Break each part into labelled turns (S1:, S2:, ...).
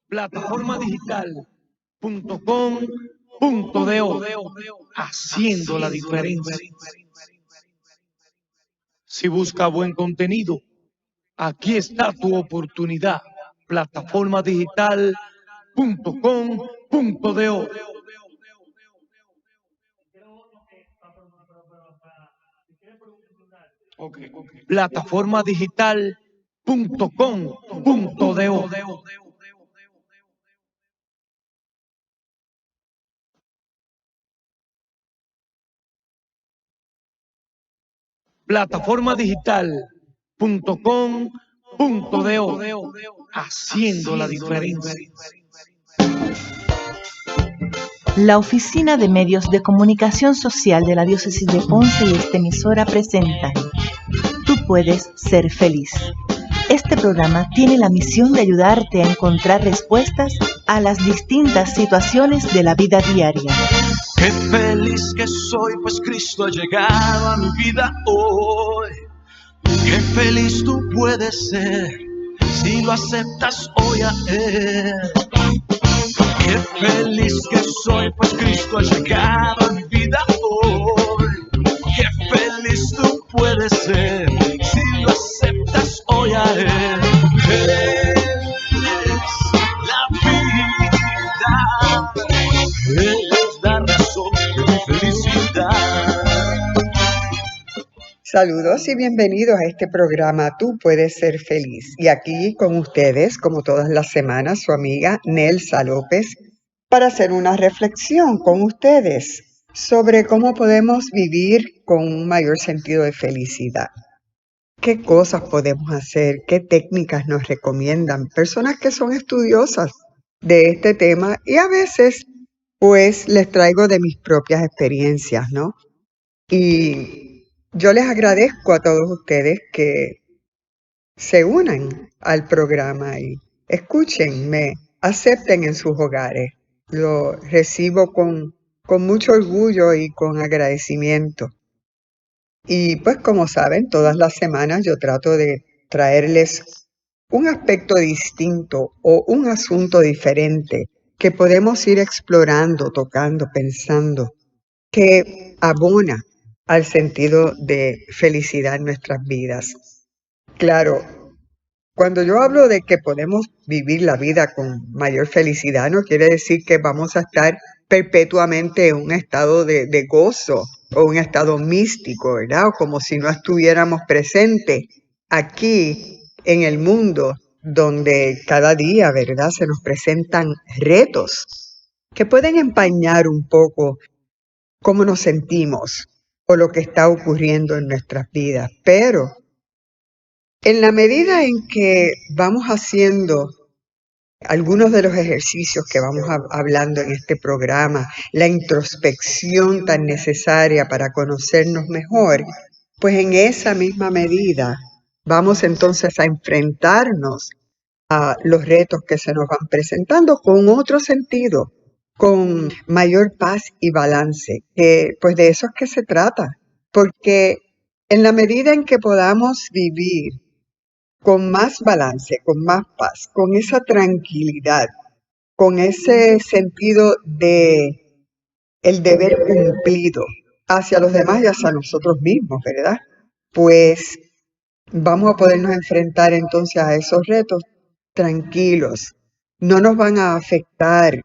S1: plataformadigital.com.do, haciendo la diferencia. Si busca buen contenido, aquí está tu oportunidad. Plataformadigital.com.do. Plataformadigital.com.do. Plataformadigital.com.do, haciendo la diferencia.
S2: La Oficina de Medios de Comunicación Social de la Diócesis de Ponce y esta emisora presentan Tú puedes ser feliz. Este programa tiene la misión de ayudarte a encontrar respuestas a las distintas situaciones de la vida diaria.
S3: Qué feliz que soy, pues Cristo ha llegado a mi vida hoy. Qué feliz tú puedes ser si lo aceptas hoy a Él. Qué feliz que soy, pues Cristo ha llegado a mi vida hoy. Qué feliz tú puedes ser si lo aceptas hoy a Él. Él es la vida, Él es la razón de mi felicidad.
S4: Saludos y bienvenidos a este programa Tú puedes ser feliz. Y aquí con ustedes, como todas las semanas, su amiga Nelsa López, para hacer una reflexión con ustedes sobre cómo podemos vivir con un mayor sentido de felicidad. ¿Qué cosas podemos hacer? ¿Qué técnicas nos recomiendan? Personas que son estudiosas de este tema y a veces, pues, les traigo de mis propias experiencias, ¿no? Y yo les agradezco a todos ustedes que se unan al programa y escuchen, me acepten en sus hogares. Lo recibo con mucho orgullo y con agradecimiento. Y pues como saben, todas las semanas yo trato de traerles un aspecto distinto o un asunto diferente que podemos ir explorando, tocando, pensando, que abona al sentido de felicidad en nuestras vidas. Claro, cuando yo hablo de que podemos vivir la vida con mayor felicidad, no quiere decir que vamos a estar perpetuamente en un estado de gozo o un estado místico, ¿verdad? O como si no estuviéramos presentes aquí en el mundo donde cada día, ¿verdad? Se nos presentan retos que pueden empañar un poco cómo nos sentimos o lo que está ocurriendo en nuestras vidas. Pero en la medida en que vamos haciendo algunos de los ejercicios que vamos hablando en este programa, la introspección tan necesaria para conocernos mejor, pues en esa misma medida vamos entonces a enfrentarnos a los retos que se nos van presentando con otro sentido, con mayor paz y balance, que pues de eso es que se trata, porque en la medida en que podamos vivir con más balance, con más paz, con esa tranquilidad, con ese sentido de el deber cumplido hacia los demás y hacia nosotros mismos, ¿verdad? Pues vamos a podernos enfrentar entonces a esos retos tranquilos. No nos van a afectar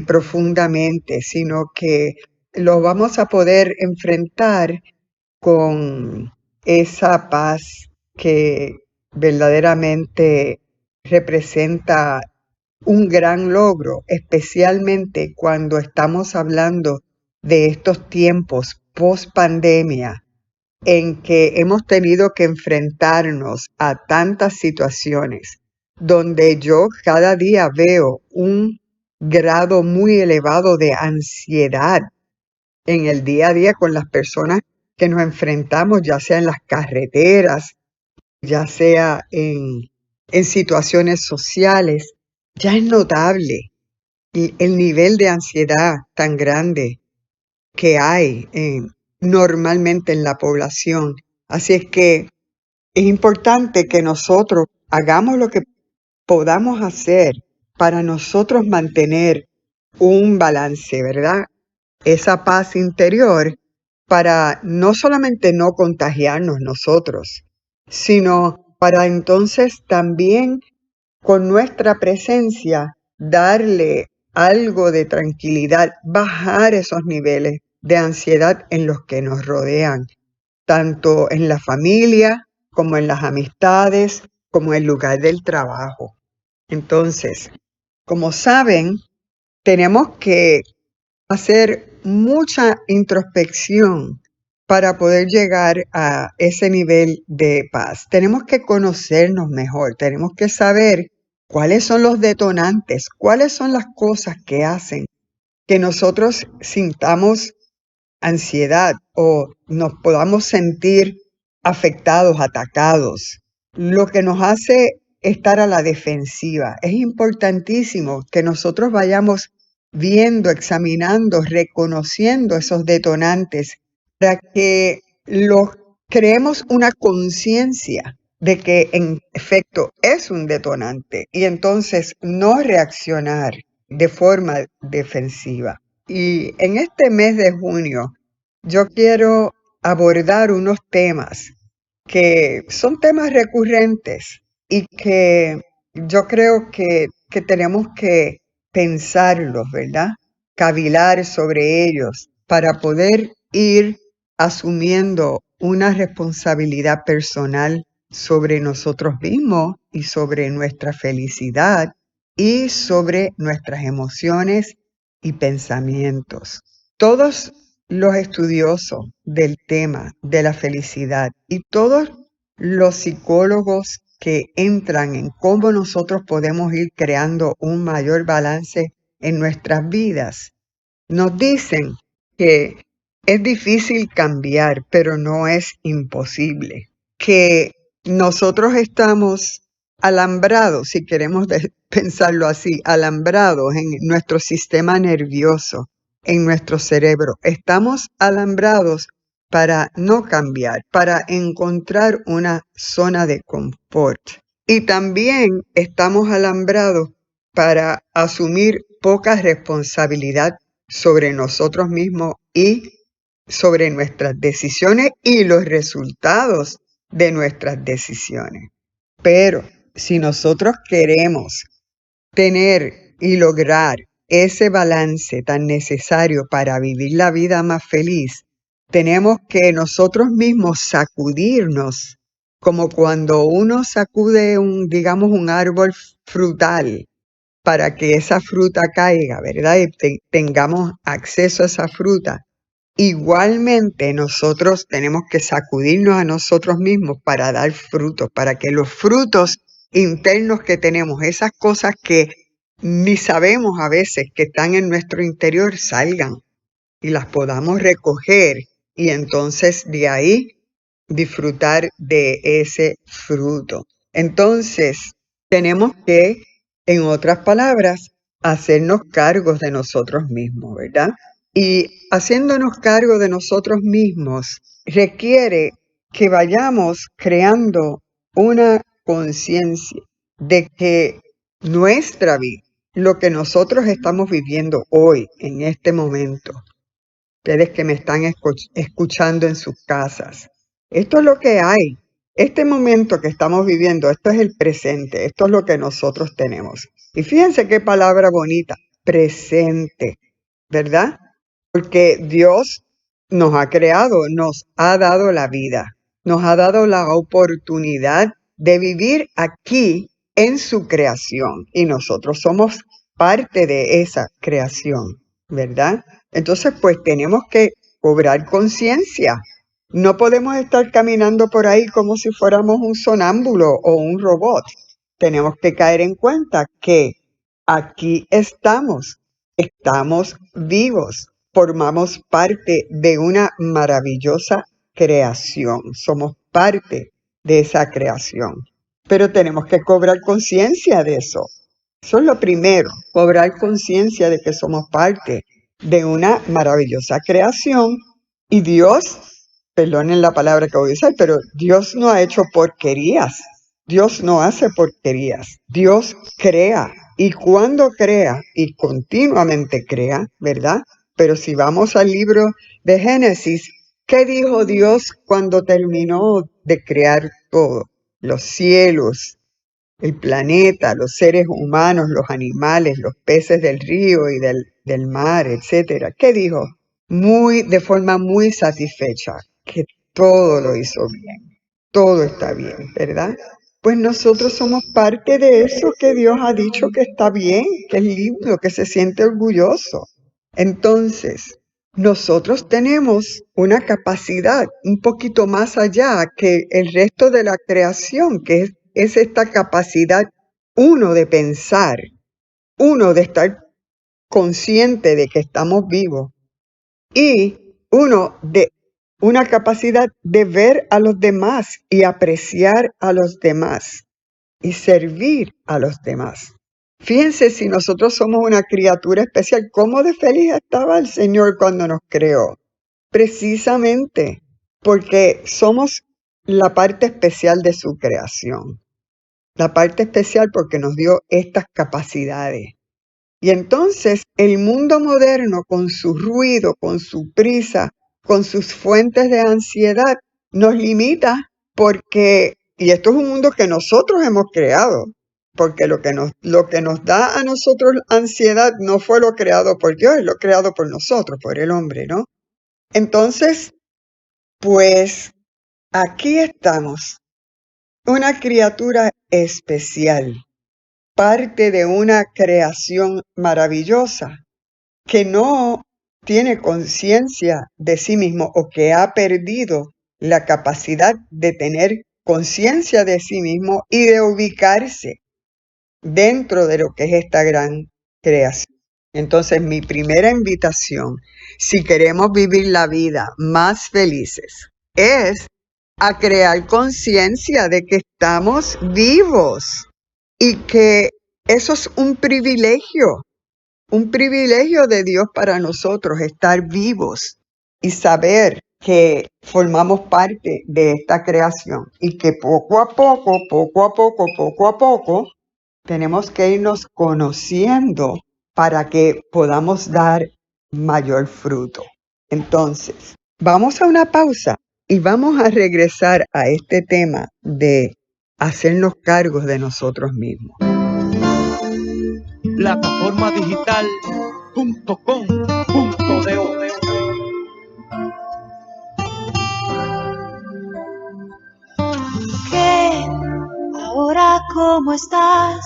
S4: profundamente, sino que los vamos a poder enfrentar con esa paz que verdaderamente representa un gran logro, especialmente cuando estamos hablando de estos tiempos post pandemia en que hemos tenido que enfrentarnos a tantas situaciones donde yo cada día veo un grado muy elevado de ansiedad en el día a día con las personas que nos enfrentamos, ya sea en las carreteras, ya sea en situaciones sociales. Ya es notable el nivel de ansiedad tan grande que hay normalmente en la población. Así es que es importante que nosotros hagamos lo que podamos hacer para nosotros mantener un balance, ¿verdad? Esa paz interior para no solamente no contagiarnos nosotros, sino para entonces también con nuestra presencia darle algo de tranquilidad, bajar esos niveles de ansiedad en los que nos rodean, tanto en la familia como en las amistades, como en el lugar del trabajo. Entonces, como saben, tenemos que hacer mucha introspección para poder llegar a ese nivel de paz. Tenemos que conocernos mejor, tenemos que saber cuáles son los detonantes, cuáles son las cosas que hacen que nosotros sintamos ansiedad o nos podamos sentir afectados, atacados, lo que nos hace estar a la defensiva. Es importantísimo que nosotros vayamos viendo, examinando, reconociendo esos detonantes para que los creemos una conciencia de que en efecto es un detonante y entonces no reaccionar de forma defensiva. Y en este mes de junio, yo quiero abordar unos temas que son temas recurrentes y que yo creo que tenemos que pensarlos, ¿verdad? Cavilar sobre ellos para poder ir asumiendo una responsabilidad personal sobre nosotros mismos y sobre nuestra felicidad y sobre nuestras emociones y pensamientos. Todos los estudiosos del tema de la felicidad y todos los psicólogos que entran en cómo nosotros podemos ir creando un mayor balance en nuestras vidas, nos dicen que es difícil cambiar, pero no es imposible. Que nosotros estamos alambrados, si queremos pensarlo así, alambrados en nuestro sistema nervioso, en nuestro cerebro. Estamos alambrados para no cambiar, para encontrar una zona de confort. Y también estamos alambrados para asumir poca responsabilidad sobre nosotros mismos y sobre nuestras decisiones y los resultados de nuestras decisiones. Pero si nosotros queremos tener y lograr ese balance tan necesario para vivir la vida más feliz, tenemos que nosotros mismos sacudirnos, como cuando uno sacude digamos, un árbol frutal para que esa fruta caiga, ¿verdad? Y tengamos acceso a esa fruta. Igualmente nosotros tenemos que sacudirnos a nosotros mismos para dar frutos, para que los frutos internos que tenemos, esas cosas que ni sabemos a veces que están en nuestro interior, salgan y las podamos recoger y entonces de ahí disfrutar de ese fruto. Entonces, tenemos que, en otras palabras, hacernos cargos de nosotros mismos, ¿verdad? Y haciéndonos cargo de nosotros mismos requiere que vayamos creando una conciencia de que nuestra vida, lo que nosotros estamos viviendo hoy, en este momento, ustedes que me están escuchando en sus casas, esto es lo que hay. Este momento que estamos viviendo, esto es el presente, esto es lo que nosotros tenemos. Y fíjense qué palabra bonita, presente, ¿verdad? Porque Dios nos ha creado, nos ha dado la vida, nos ha dado la oportunidad de vivir aquí en su creación y nosotros somos parte de esa creación, ¿verdad? Entonces, pues tenemos que cobrar conciencia. No podemos estar caminando por ahí como si fuéramos un sonámbulo o un robot. Tenemos que caer en cuenta que aquí estamos vivos, formamos parte de una maravillosa creación, somos parte de esa creación. Pero tenemos que cobrar conciencia de eso. Eso es lo primero, cobrar conciencia de que somos parte de una maravillosa creación y Dios, perdonen la palabra que voy a usar, pero Dios no ha hecho porquerías. Dios no hace porquerías. Dios crea Y cuando crea, y continuamente crea, ¿verdad? Pero si vamos al libro de Génesis, ¿qué dijo Dios cuando terminó de crear todo? Los cielos, el planeta, los seres humanos, los animales, los peces del río y del mar, etcétera. ¿Qué dijo? De forma muy satisfecha, que todo lo hizo bien, todo está bien, ¿verdad? Pues nosotros somos parte de eso que Dios ha dicho que está bien, que es lindo, que se siente orgulloso. Entonces, nosotros tenemos una capacidad un poquito más allá que el resto de la creación, que es esta capacidad, uno, de pensar, uno, de estar consciente de que estamos vivos y uno, de una capacidad de ver a los demás y apreciar a los demás y servir a los demás. Fíjense, si nosotros somos una criatura especial, ¿cómo de feliz estaba el Señor cuando nos creó? Precisamente porque somos la parte especial de su creación. La parte especial porque nos dio estas capacidades. Y entonces el mundo moderno, con su ruido, con su prisa, con sus fuentes de ansiedad, nos limita porque, y esto es un mundo que nosotros hemos creado, porque lo que nos da a nosotros ansiedad no fue lo creado por Dios, es lo creado por nosotros, por el hombre, ¿no? Entonces, pues aquí estamos, una criatura especial, parte de una creación maravillosa que no tiene conciencia de sí mismo o que ha perdido la capacidad de tener conciencia de sí mismo y de ubicarse dentro de lo que es esta gran creación. Entonces, mi primera invitación, si queremos vivir la vida más felices, es a crear conciencia de que estamos vivos y que eso es un privilegio de Dios para nosotros, estar vivos y saber que formamos parte de esta creación y que poco a poco, tenemos que irnos conociendo para que podamos dar mayor fruto. Entonces, vamos a una pausa y vamos a regresar a este tema de hacernos cargos de nosotros mismos.
S1: Plataformadigital.com.do.
S5: ¿Qué? Ahora, ¿cómo estás?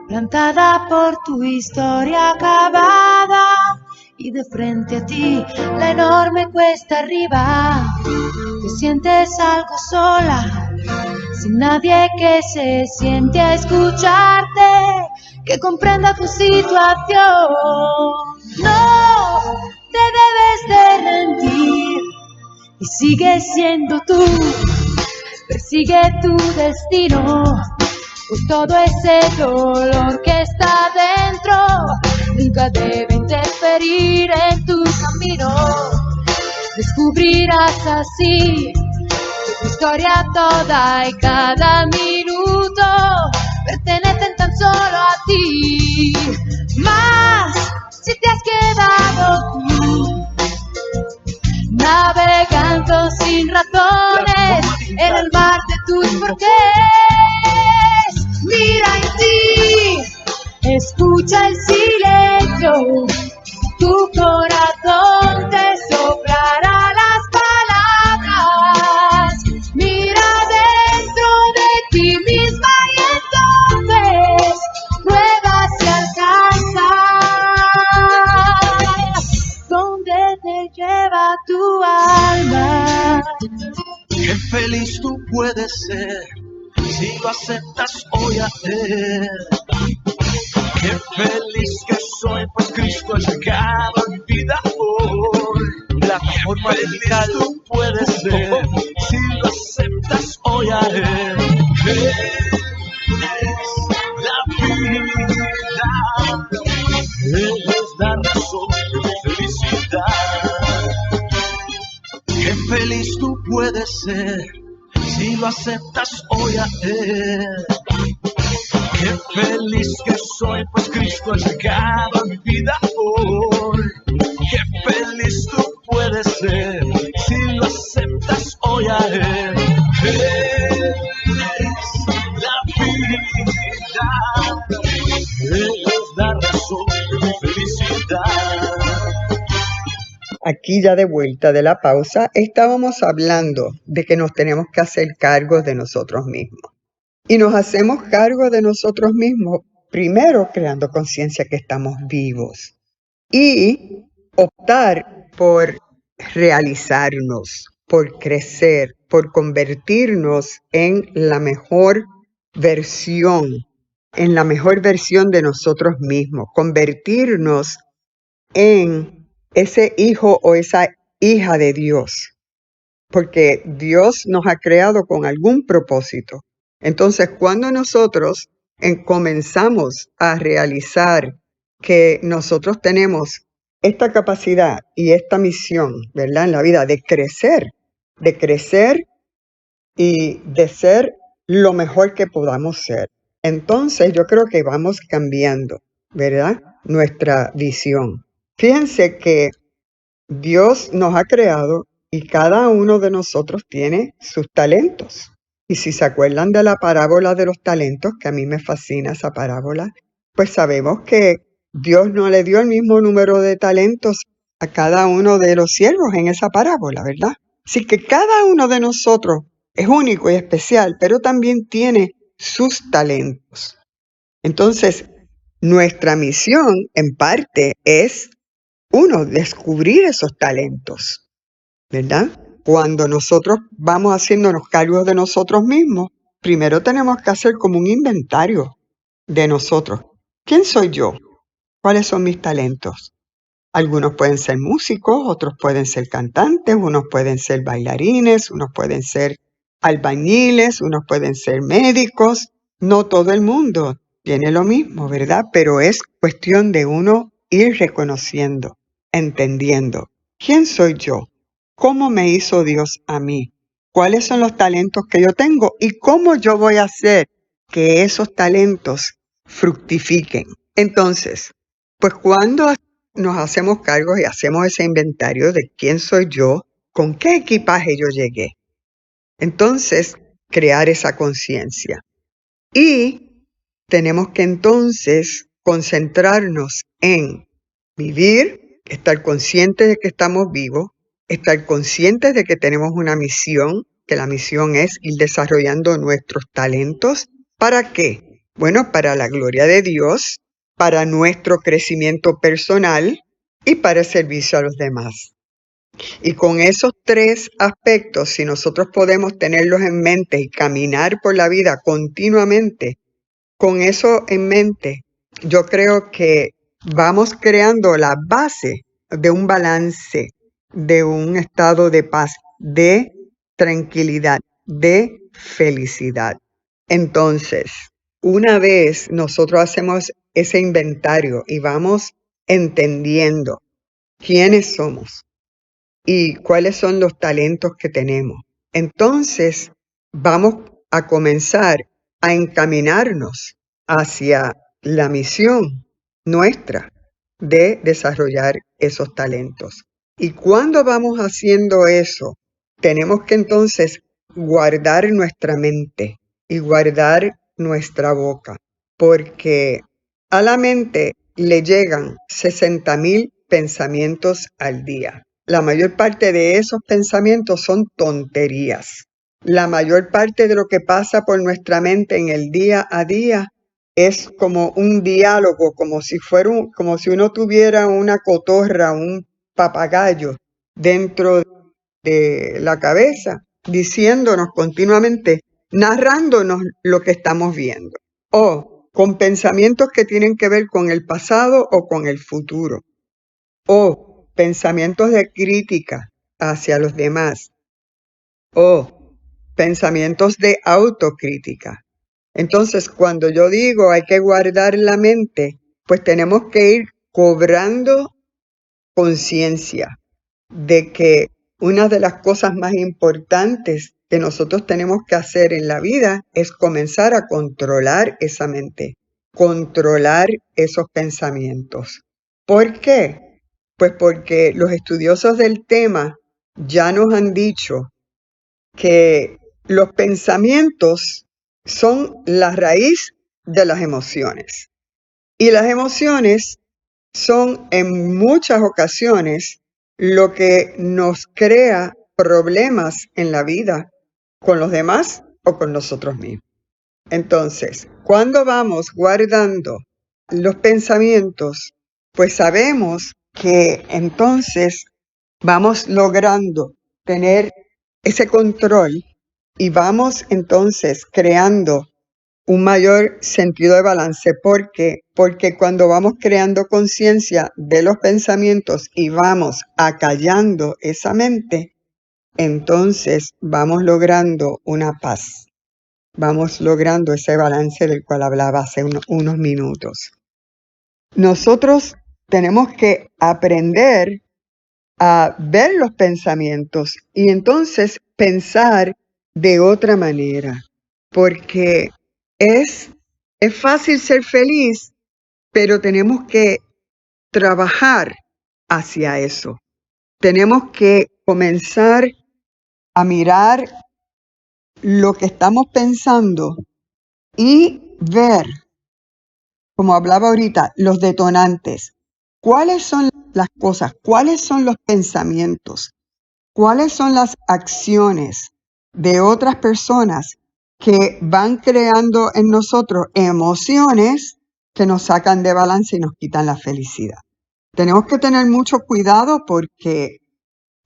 S5: Plantada por tu historia acabada y de frente a ti la enorme cuesta arriba. Te sientes algo sola, sin nadie que se siente a escucharte, que comprenda tu situación. No te debes de rendir y sigue siendo tú. Persigue tu destino, pues todo ese dolor que está dentro nunca debe interferir en tu camino. Descubrirás así que tu historia toda y cada minuto pertenecen tan solo a ti. Más si te has quedado tú navegando sin razones en el mar de tus porqués. Mira en ti, escucha el silencio, tu corazón te soplará las palabras. Mira dentro de ti misma y entonces prueba si alcanzas donde te lleva tu alma.
S3: Qué feliz tú puedes ser si lo aceptas hoy a Él. Qué feliz que soy, pues Cristo ha llegado a mi vida hoy.
S1: Plataforma
S3: Qué feliz
S1: digital.
S3: tú puedes ser si lo aceptas hoy a Él. Él es la vida, Él es la razón de mi felicidad. Qué feliz tú puedes ser si lo aceptas hoy a Él. Qué feliz que soy, pues Cristo ha llegado a mi vida hoy. Qué feliz tú puedes ser si lo aceptas hoy a Él. Es la vida, Él es la razón de mi felicidad.
S4: Aquí ya de vuelta de la pausa, estábamos hablando de que nos tenemos que hacer cargo de nosotros mismos. Y nos hacemos cargo de nosotros mismos, primero creando conciencia que estamos vivos y optar por realizarnos, por crecer, por convertirnos en la mejor versión de nosotros mismos, convertirnos en ese hijo o esa hija de Dios, porque Dios nos ha creado con algún propósito. Entonces, cuando nosotros comenzamos a realizar que nosotros tenemos esta capacidad y esta misión, ¿verdad?, en la vida de crecer y de ser lo mejor que podamos ser, entonces yo creo que vamos cambiando, ¿verdad?, nuestra visión. Fíjense que Dios nos ha creado y cada uno de nosotros tiene sus talentos. Y si se acuerdan de la parábola de los talentos, que a mí me fascina esa parábola, pues sabemos que Dios no le dio el mismo número de talentos a cada uno de los siervos en esa parábola, ¿verdad? Así que cada uno de nosotros es único y especial, pero también tiene sus talentos. Entonces, nuestra misión en parte es descubrir esos talentos, ¿verdad? Cuando nosotros vamos haciéndonos cargo de nosotros mismos, primero tenemos que hacer como un inventario de nosotros. ¿Quién soy yo? ¿Cuáles son mis talentos? Algunos pueden ser músicos, otros pueden ser cantantes, unos pueden ser bailarines, unos pueden ser albañiles, unos pueden ser médicos. No todo el mundo tiene lo mismo, ¿verdad? Pero es cuestión de uno ir reconociendo, entendiendo. ¿Quién soy yo? ¿Cómo me hizo Dios a mí? ¿Cuáles son los talentos que yo tengo? ¿Y cómo yo voy a hacer que esos talentos fructifiquen? Entonces, pues cuando nos hacemos cargo y hacemos ese inventario de quién soy yo, con qué equipaje yo llegué, entonces crear esa conciencia. Y tenemos que entonces concentrarnos en vivir, estar conscientes de que estamos vivos, estar conscientes de que tenemos una misión, que la misión es ir desarrollando nuestros talentos. ¿Para qué? Bueno, para la gloria de Dios, para nuestro crecimiento personal y para el servicio a los demás. Y con esos tres aspectos, si nosotros podemos tenerlos en mente y caminar por la vida continuamente, con eso en mente, yo creo que vamos creando la base de un balance, de un estado de paz, de tranquilidad, de felicidad. Entonces, una vez nosotros hacemos ese inventario y vamos entendiendo quiénes somos y cuáles son los talentos que tenemos, entonces vamos a comenzar a encaminarnos hacia la misión nuestra de desarrollar esos talentos. Y cuando vamos haciendo eso, tenemos que entonces guardar nuestra mente y guardar nuestra boca, porque a la mente le llegan 60,000 pensamientos al día. La mayor parte de esos pensamientos son tonterías. La mayor parte de lo que pasa por nuestra mente en el día a día es como un diálogo, como si uno tuviera una cotorra, un papagayo dentro de la cabeza, diciéndonos continuamente, narrándonos lo que estamos viendo, o con pensamientos que tienen que ver con el pasado o con el futuro, o pensamientos de crítica hacia los demás, o pensamientos de autocrítica. Entonces, cuando yo digo hay que guardar la mente, pues tenemos que ir cobrando conciencia de que una de las cosas más importantes que nosotros tenemos que hacer en la vida es comenzar a controlar esa mente, controlar esos pensamientos. ¿Por qué? Pues porque los estudiosos del tema ya nos han dicho que los pensamientos son la raíz de las emociones. Y las emociones son en muchas ocasiones lo que nos crea problemas en la vida con los demás o con nosotros mismos. Entonces, cuando vamos guardando los pensamientos, pues sabemos que entonces vamos logrando tener ese control y vamos entonces creando un mayor sentido de balance. ¿Por qué? Porque cuando vamos creando conciencia de los pensamientos y vamos acallando esa mente, entonces vamos logrando una paz. Vamos logrando ese balance del cual hablaba hace unos minutos. Nosotros tenemos que aprender a ver los pensamientos y entonces pensar de otra manera, porque es fácil ser feliz, pero tenemos que trabajar hacia eso. Tenemos que comenzar a mirar lo que estamos pensando y ver, como hablaba ahorita, los detonantes. ¿Cuáles son las cosas? ¿Cuáles son los pensamientos? ¿Cuáles son las acciones de otras personas que van creando en nosotros emociones que nos sacan de balance y nos quitan la felicidad? Tenemos que tener mucho cuidado porque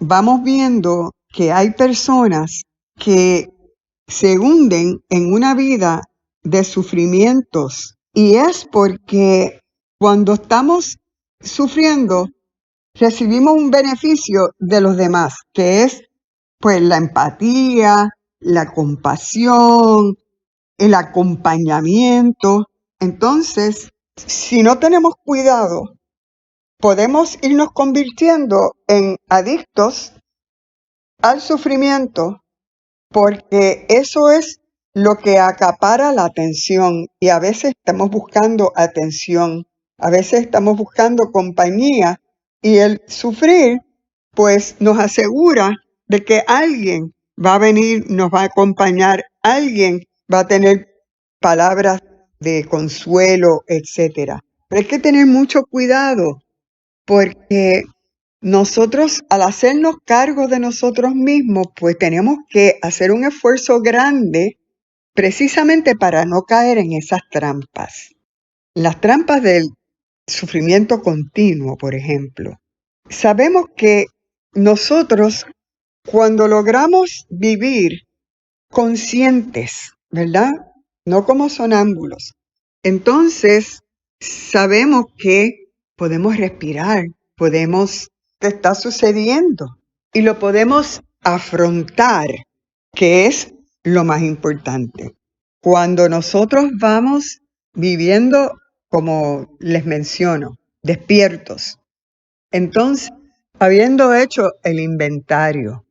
S4: vamos viendo que hay personas que se hunden en una vida de sufrimientos y es porque cuando estamos sufriendo recibimos un beneficio de los demás, que es pues la empatía, la compasión, el acompañamiento. Entonces, si no tenemos cuidado, podemos irnos convirtiendo en adictos al sufrimiento, porque eso es lo que acapara la atención y a veces estamos buscando atención, a veces estamos buscando compañía y el sufrir pues nos asegura de que alguien va a venir, nos va a acompañar, alguien va a tener palabras de consuelo, etcétera. Pero hay que tener mucho cuidado porque nosotros, al hacernos cargo de nosotros mismos, pues tenemos que hacer un esfuerzo grande precisamente para no caer en esas trampas. Las trampas del sufrimiento continuo, por ejemplo. Sabemos que nosotros, cuando logramos vivir conscientes, ¿verdad? No como sonámbulos, entonces sabemos que podemos respirar, podemos qué está sucediendo y lo podemos afrontar, que es lo más importante. Cuando nosotros vamos viviendo, como les menciono, despiertos, entonces, habiendo hecho el inventario,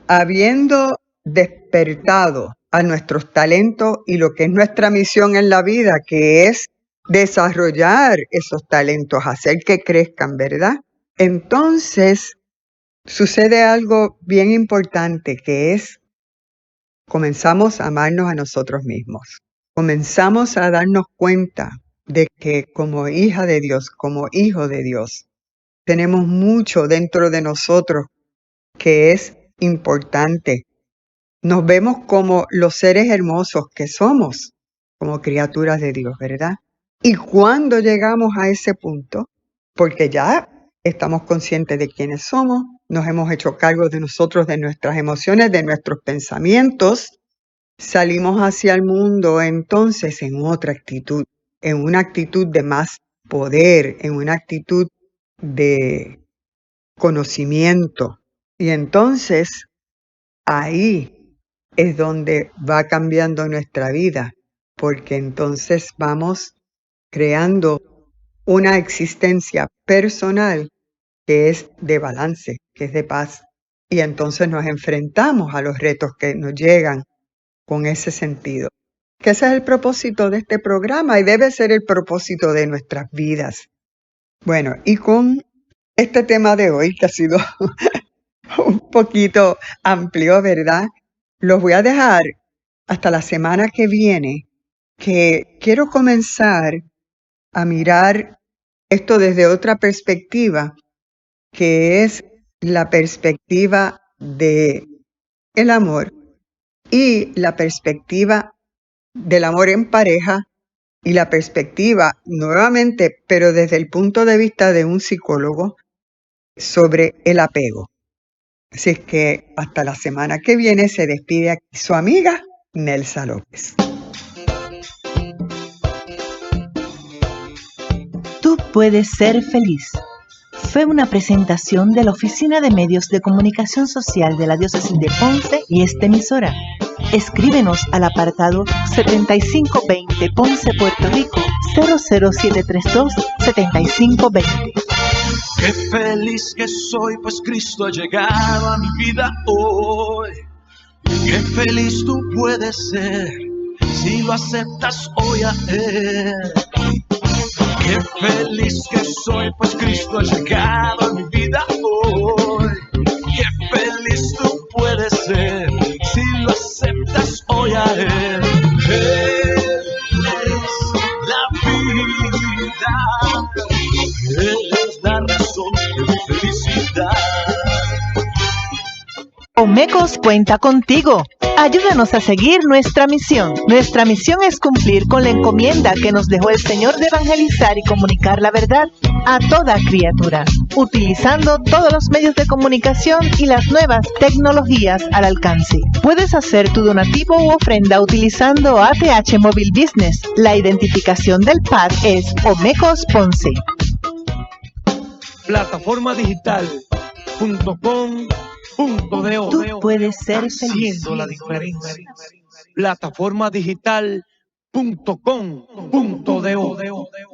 S4: habiendo despertado a nuestros talentos y lo que es nuestra misión en la vida, que es desarrollar esos talentos, hacer que crezcan, ¿verdad? Entonces, sucede algo bien importante, que es comenzamos a amarnos a nosotros mismos. Comenzamos a darnos cuenta de que como hija de Dios, como hijo de Dios, tenemos mucho dentro de nosotros que es importante. Nos vemos como los seres hermosos que somos, como criaturas de Dios, ¿verdad? Y cuando llegamos a ese punto, porque ya estamos conscientes de quiénes somos, nos hemos hecho cargo de nosotros, de nuestras emociones, de nuestros pensamientos, salimos hacia el mundo entonces en otra actitud, en una actitud de más poder, en una actitud de conocimiento. Y entonces ahí es donde va cambiando nuestra vida, porque entonces vamos creando una existencia personal que es de balance, que es de paz. y entonces nos enfrentamos a los retos que nos llegan con ese sentido. Que ese es el propósito de este programa y debe ser el propósito de nuestras vidas. Bueno, y con este tema de hoy, que ha sido un poquito amplio, ¿verdad? Los voy a dejar hasta la semana que viene, que quiero comenzar a mirar esto desde otra perspectiva, que es la perspectiva de el amor y la perspectiva del amor en pareja y la perspectiva, nuevamente, pero desde el punto de vista de un psicólogo, sobre el apego. Así es que hasta la semana que viene se despide aquí su amiga Nelsa López.
S2: Tú puedes ser feliz. Fue una presentación de la Oficina de Medios de Comunicación Social de la Diócesis de Ponce y esta emisora. Escríbenos al apartado 7520 Ponce, Puerto Rico 00732-7520.
S3: Qué feliz que soy, pues Cristo ha llegado a mi vida hoy. Qué feliz tú puedes ser si lo aceptas hoy a Él. Qué feliz que soy, pues Cristo ha llegado a mi vida hoy. Qué feliz tú puedes ser si lo aceptas hoy a Él. Él es la vida, Él es la razón de mi felicidad.
S2: Omecos cuenta contigo. Ayúdanos a seguir nuestra misión. Nuestra misión es cumplir con la encomienda que nos dejó el Señor de evangelizar y comunicar la verdad a toda criatura, utilizando todos los medios de comunicación y las nuevas tecnologías al alcance. Puedes hacer tu donativo u ofrenda utilizando ATH Móvil Business. La identificación del PAD es Omecos Ponce.
S1: Plataformadigital.com.do.
S2: Tú puedes ser feliz.
S1: Haciendo la diferencia. Plataformadigital.com.do.